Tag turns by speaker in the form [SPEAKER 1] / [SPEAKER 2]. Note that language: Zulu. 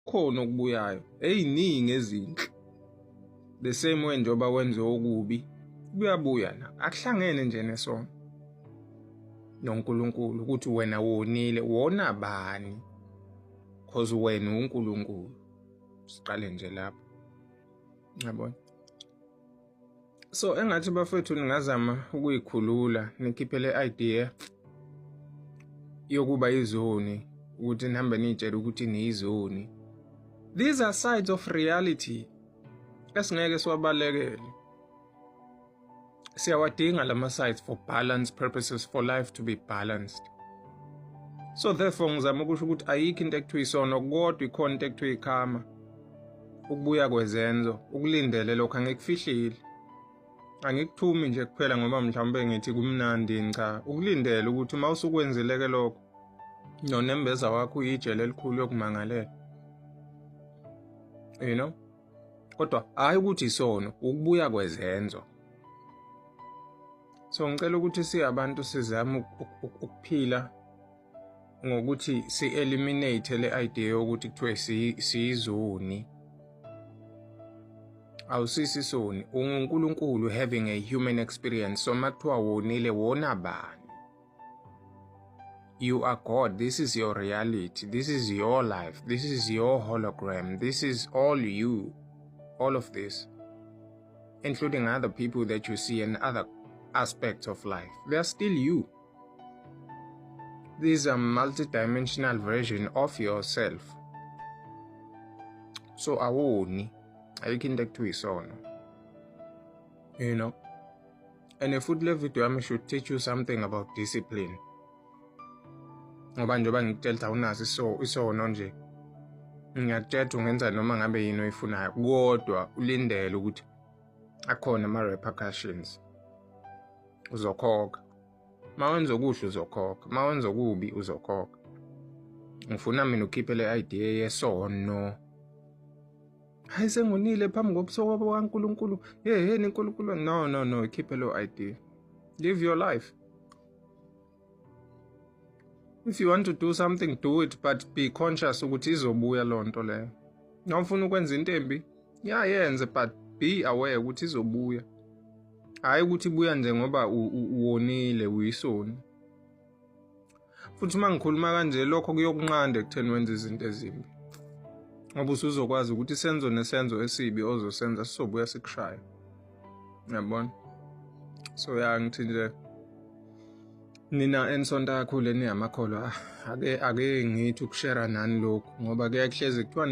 [SPEAKER 1] kukhona okubuyayo eziningi ezinhle. The same way njoba wenze okubi kuyabuya na, akuhlangene nje nesono noNkulunkulu ukuthi wena wonile, wona bani? Because wena uNkulunkulu. Siqale nje lapho. Yabona? So engathi bafethu ningazama ukuyikhulula nikhiphe le idea yokuba izoni, ukuthi nihambe nitshela ukuthi niyizoni. These are sides of reality esingeke siwabalekele. Siyawadinga lama sides for balance purposes, for life to be balanced. So therefore ngizama ukusho ukuthi ayikho into ekuthiwa isono, kodwa ikhona into ekuthiwa ikhama. Ukubuya kwezenzo, ukulindele lokho angikufihlile. Angikuthumi nje kuphela ngoba mhlawumbe ngithi kumnandi, cha. Ukulindele ukuthi uma usukwenzile ke lokho nonembeza wakho uyijele elikhulu yokumangalela. You know? Kodwa hayi ukuthi isono, ukubuya kwezenzo. So ngicela ukuthi siyabantu sizame ukuphila ngokuthi si-eliminate le idea yokuthi kuthiwe siyizoni. Awusisi isoni, uNkulunkulu having a human experience. So makuthiwa wonile, wona bani? You are God. This is your reality. This is your life. This is your hologram. This is all you. All of this. Including other people that you see and other aspects of life. They are still you. This is a multi-dimensional version of yourself. So awoni, ayikho into ekuthiwa isono. You know? And a food video yami should teach you something about discipline. Ngoba njengoba ngikutshela unazo isono nje, ngiyakutshela ungenza noma ngabe yini oyifunayo, kodwa ulindele ukuthi akhona ama-repercussions. Uzokhokha. Ma wenza okuhle uzokhokha, ma wenza okubi uzokhokha. Ngifuna mina ukhiphe le idea yesono. Hayi sengonile phambi kobuso kaNkulunkulu. Yini uNkulunkulu? No, keep a low idea. Live your life. If you want to do something, do it, but be conscious ukuthi izobuya lonto leyo. Noma ufuna ukwenza into embi, yenze, but be aware ukuthi izobuya. Hayi ukuthi ibuya nje ngoba uwonile, uyisoni. Futhi uma ngikhuluma kanje lokho kuyokunqanda ekutheni wenze izinto ezimbi. Ngoba usuzokwazi ukuthi isenzo nesenzo esibi ozosenza sizobuya sikushaya. Yabona? So ngithi nje nina ensonto kakhulu eniyamakholwa ake ngithi ukushare nani lokho ngoba kuyahleze kuthiwa